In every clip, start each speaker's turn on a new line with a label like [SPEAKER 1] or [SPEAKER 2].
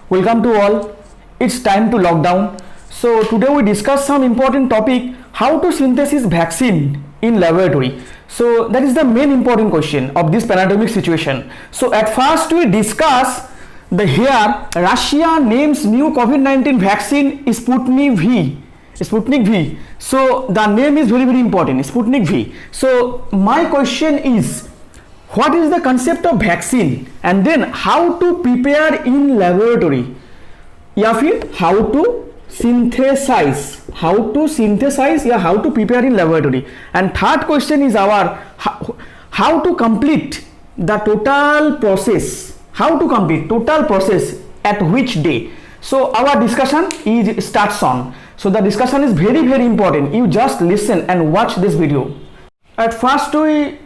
[SPEAKER 1] Welcome to all. It's time to lockdown. So today we discuss some important topic, how to synthesis vaccine in laboratory. So that is the main important question of this pandemic situation. So at first we discuss the here Russia names new COVID-19 vaccine Sputnik V. Sputnik V. So the name is very important, Sputnik V. So my question is, what is the concept of vaccine and then how to prepare in laboratory, या फिर how to synthesize, how to prepare in laboratory. And third question is our how to complete the total process, at which day. So our discussion is starts on. So the discussion is very important. You just listen and watch this video. At first we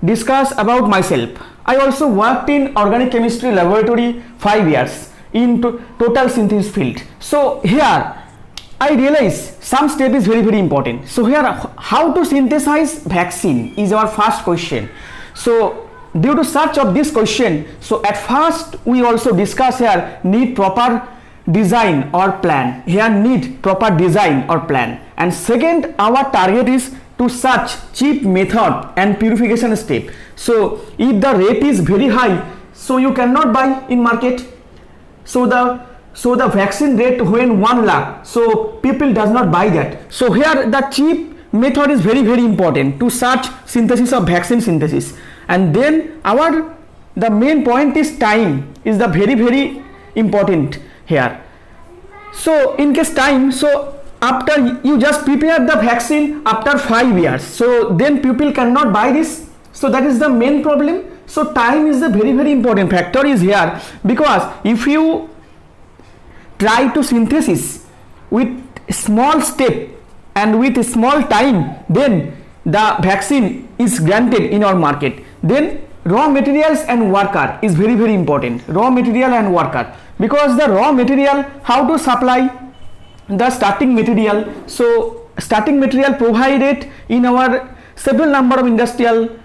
[SPEAKER 1] discuss about myself. I also worked in organic chemistry laboratory 5 years in total synthesis field. So here I realize some step is very important. So here how to synthesize vaccine is our first question. So due to search of this question, so at first we also discuss here need proper design or plan. Here need proper design or plan. And second, our target is to search cheap method and purification step. So if the rate is very high, so you cannot buy in market. So the vaccine rate when 1 lakh, so people does not buy that. So here the cheap method is very important to search synthesis of vaccine synthesis. And then the main point is time is the very important here. So in case time, so after you just prepare the vaccine after 5 years, so then people cannot buy this. So that is the main problem. So time is the very important factor is here, because if you try to synthesis with small step and with a small time, then the vaccine is granted in our market. Then raw materials and worker is very important. Raw material and worker, because the raw material, how to supply the starting material. So starting material provided in our several number of industrial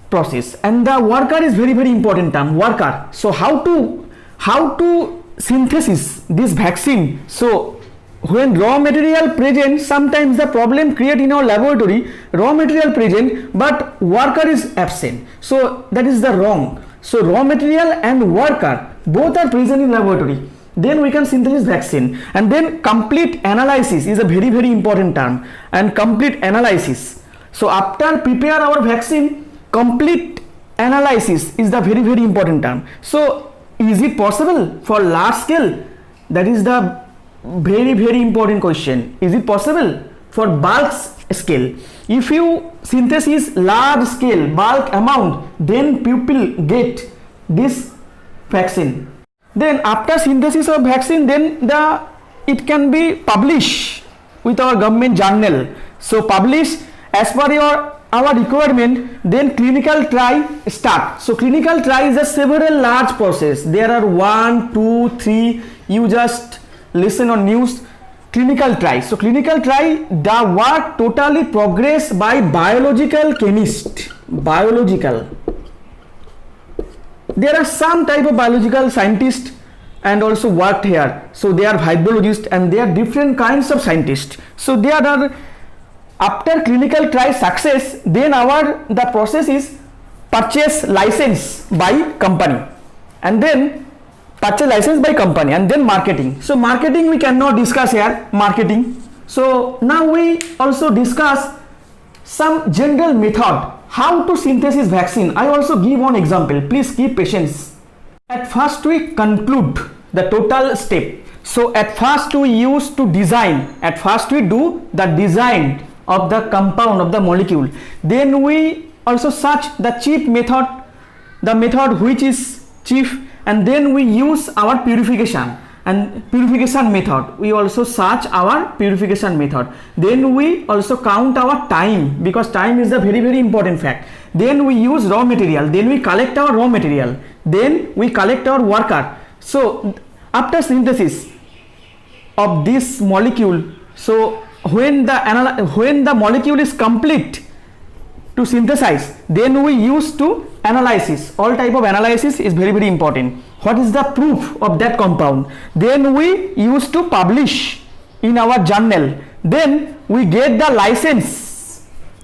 [SPEAKER 1] process, and the worker is very important term, worker. So how to synthesis this vaccine. So when raw material present, sometimes the problem create in our laboratory, raw material present but worker is absent. So that is the wrong. So raw material and worker both are present in laboratory, then we can synthesize vaccine. And then complete analysis is a very important term, and complete analysis. So after prepare our vaccine, complete analysis is the very important term. So is it possible for large scale? That is the very important question. Is it possible for bulk scale? If you synthesis large scale bulk amount, then people get this vaccine. Then after synthesis of vaccine, then it can be published with our government journal. So publish as per our requirement, then clinical trial start. So clinical trial is a several large process. There are 1, 2, 3. You just listen on news. Clinical trial. So clinical trial, the work totally progress by biological chemist. Biological. There are some type of biological scientists and also worked here. So they are virologists and they are different kinds of scientists. So there are, after clinical trial success, then the process is purchase license by company, and then purchase license by company, and then marketing. So marketing we cannot discuss here, marketing. So now we also discuss some general method how to synthesis vaccine. I also give one example, please keep patience. At first we conclude the total step. So at first we used to design, at first we do the design of the compound of the molecule. Then we also search the cheap method, the method which is cheap, and then we use our purification and purification method. We also search our purification method. Then we also count our time, because time is a very important fact. Then we use raw material, then we collect our raw material, then we collect our worker. So after synthesis of this molecule, so when the molecule is complete to synthesize, then we use to analysis. All type of analysis is very important. what is the proof of that compound, then we used to publish in our journal, then we get the license.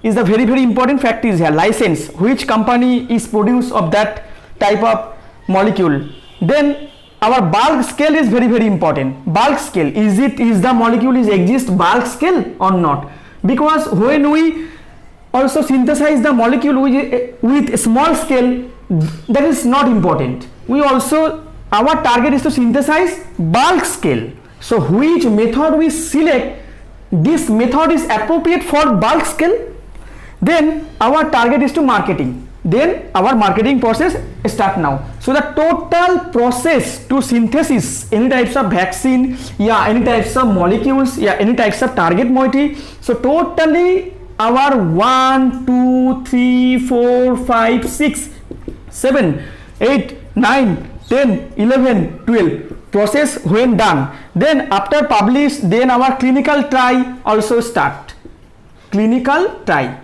[SPEAKER 1] Is the very important fact is here, license, which company is produce of that type of molecule. Then our bulk scale is very important. Bulk scale, is the molecule is exist bulk scale or not? Because when we also synthesize the molecule with small scale, that is not important. We also, our target is to synthesize bulk scale. So which method we select, this method is appropriate for bulk scale, then our target is to marketing. Then our marketing process start now. So the total process to synthesis any types of vaccine, any types of molecules, any types of target moiety. So totally our 1, 2, 3, 4, 5, 6, 7, 8, 9, 10, 11, 12 process when done. Then after publish, then our clinical try also start. Clinical try.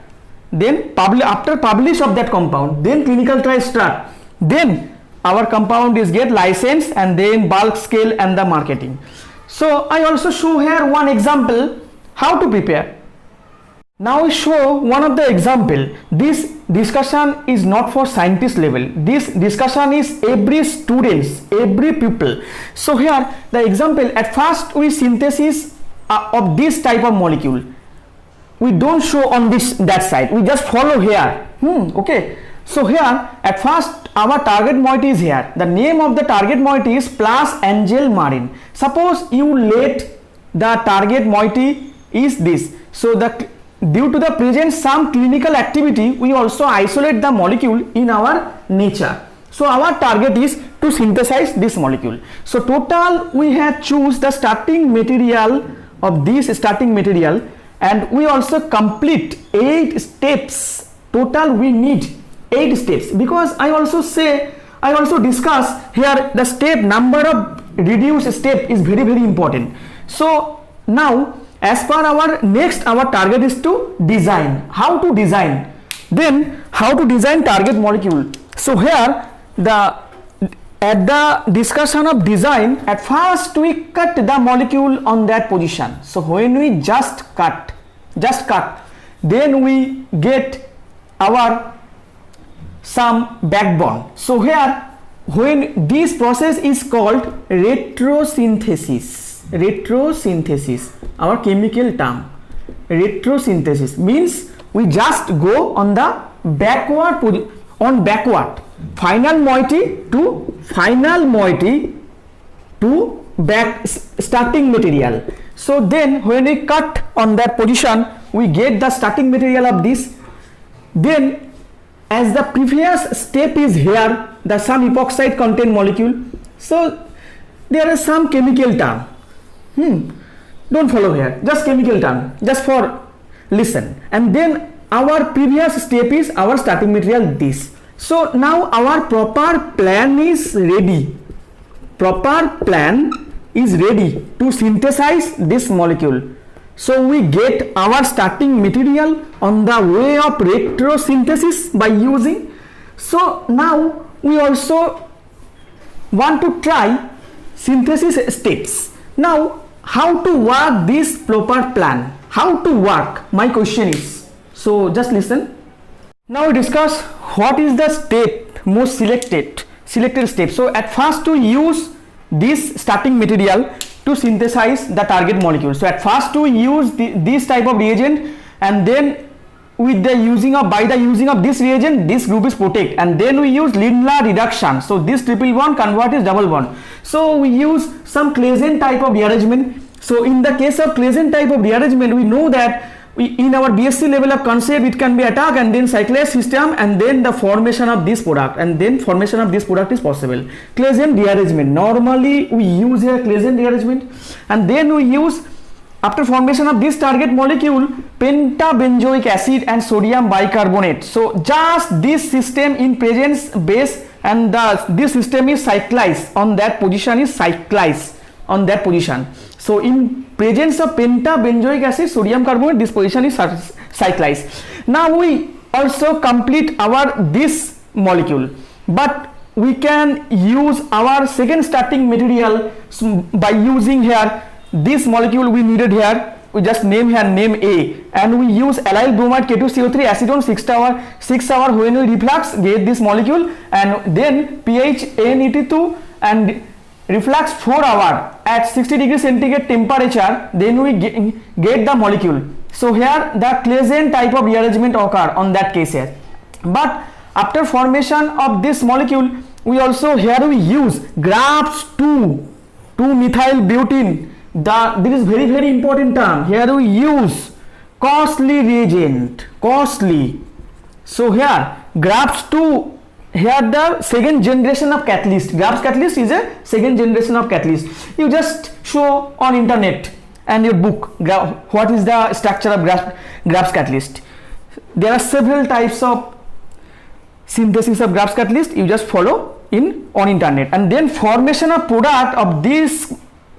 [SPEAKER 1] Then after publish of that compound, then clinical try start. Then our compound is get license and then bulk scale and the marketing. So I also show here one example how to prepare. Now I show one of the example. This discussion is not for scientist level. This discussion is every students, every pupil. So here the example, at first we synthesis of this type of molecule. We don't show on that side, we just follow here. Okay, so here at first our target moiety is here. The name of the target moiety is plus angel marine. Suppose you let the target moiety is this. So due to the present some clinical activity, we also isolate the molecule in our nature. So our target is to synthesize this molecule. So total we have choose the starting material of this starting material, and we also complete 8 steps. Total we need 8 steps, because I also discuss here the step number of reduced step is very important. So now as per our target is to design. How to design? Then how to design target molecule. So here at the discussion of design, at first we cut the molecule on that position. So when we just cut, then we get our some backbone. So here when this process is called retrosynthesis, our chemical term. Retrosynthesis means we just go on the backward final moiety to back starting material. So then when we cut on that position, we get the starting material of this. Then as the previous step is here, the some epoxide content molecule, so there is some chemical term. Don't follow here, just chemical term, just for listen. And then our previous step is our starting material this. So now our proper plan is ready. To synthesize this molecule. So we get our starting material on the way of retrosynthesis by using. So now we also want to try synthesis steps. Now how to work this proper plan? How to work? My question is. So just listen. Now we discuss what is the step most selected step. So at first to use this starting material to synthesize the target molecule. So at first to use this type of reagent, and then by the using of this reagent, this group is protect, and then we use Lindlar reduction. So this triple bond convert is double bond. So we use some Claisen type of rearrangement. So in the case of Claisen type of rearrangement, we know that in our BSc level of concept, it can be attack and then cyclase system and then the formation of this product, and then formation of this product is possible. Claisen rearrangement, normally we use here Claisen rearrangement, and then we use after formation of this target molecule pentabenzoic acid and sodium bicarbonate. So just this system in presence base, and this system is cyclized on that position, So in presence of pentabenzoic acid, sodium carbonate, this position is cyclized. Now we also complete our this molecule, but we can use our second starting material by using here this molecule we needed here. We just name here name A, and we use allyl bromide K2CO3 acetone 6 hour when we reflux get this molecule, and then pH NET2 and reflux 4 hour at 60 degrees centigrade temperature, then we get the molecule. So here the Claisen type of rearrangement occur on that case here. But after formation of this molecule, we also here we use GRAPS 2-methyl butene. This is very important term. Here we use costly reagent, costly. So here GRAPS 2, here the second generation of catalyst. GRAPS catalyst is a second generation of catalyst. You just show on internet and your book what is the structure of GRAPS catalyst. There are several types of synthesis of GRAPS catalyst. You just follow on internet, and then formation of product of this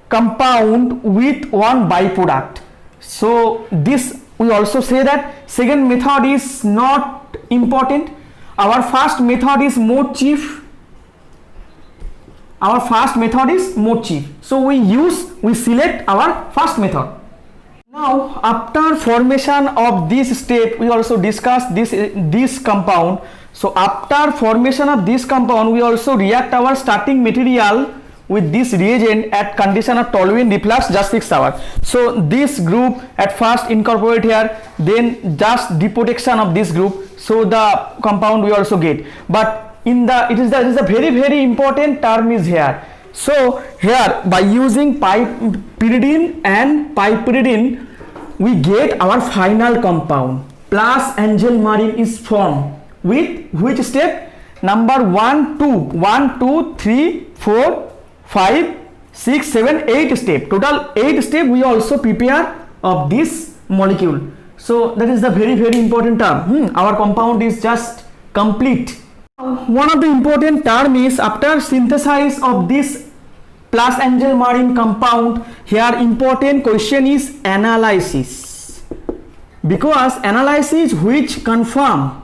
[SPEAKER 1] compound with one byproduct. So this we also say that second method is not important. Our first method is more cheap. So we select our first method. Now after formation of this step, we also discuss this compound. So after formation of this compound, we also react our starting material with this reagent at condition of toluene reflux just 6 hours. So this group at first incorporate here, then just deprotection of this group, so the compound we also get. But it is a very important term is here. So here by using pyridine and piperidine, we get our final compound. Plus angel marine is formed with which step? Number 1, 2, 3, 4, 5, 6, 7, 8 step. Total 8 step we also prepare of this molecule. So that is the very important term. Our compound is just complete. One of the important term is after synthesis of this plus angel marine compound, here important question is analysis, because analysis which confirm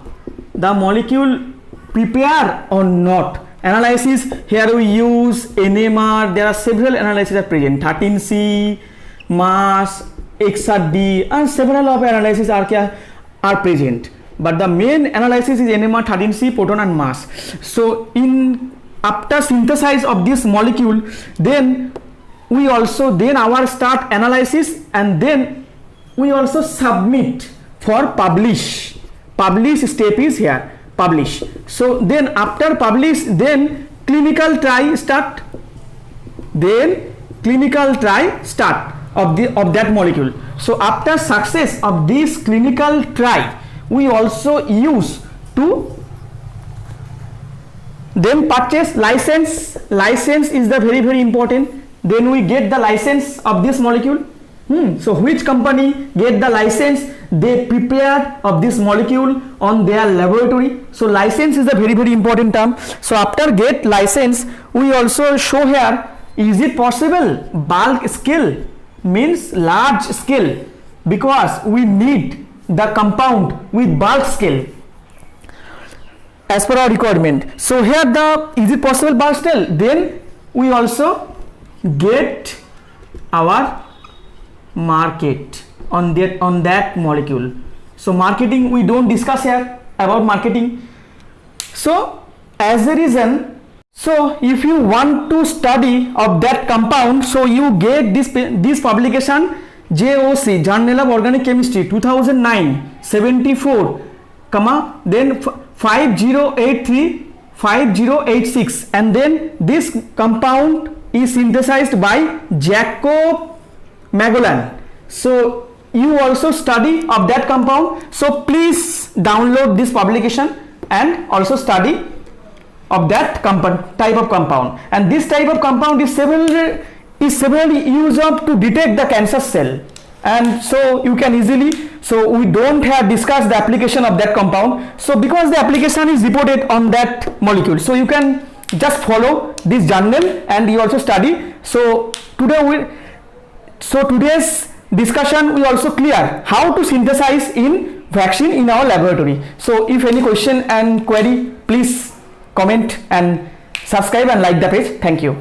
[SPEAKER 1] the molecule prepare or not. Analysis, here we use NMR. There are several analyses are present, 13C, mass, XRD, and several of analyses are present. But the main analysis is NMR, 13C, proton and mass. So after synthesis of this molecule, then we also our start analysis, and then we also submit for publish. Publish step is here, publish. So then after publish, then clinical try start. Then clinical try start of that molecule. So after success of this clinical try, we also use to then purchase license. License is the very important. Then we get the license of this molecule. So which company get the license? They prepared of this molecule on their laboratory. So license is a very important term. So after get license, we also show here, is it possible bulk scale means large scale, because we need the compound with bulk scale as per our requirement. So here is it possible bulk scale, then we also get our market on that molecule. So marketing we don't discuss here about marketing. So as a reason, so if you want to study of that compound, so you get this publication JOC, Journal of Organic Chemistry, 2009, 74, then 5083, 5086, and then this compound is synthesized by Jacob Magellan. So you also study of that compound. So please download this publication and also study of that type of compound. And this type of compound is severely used up to detect the cancer cell. And so you can easily, so we don't have discussed the application of that compound. So because the application is reported on that molecule, so you can just follow this journal and you also study. So today's discussion we also clear how to synthesize in vaccine in our laboratory. So if any question and query, please comment and subscribe and like the page. Thank you.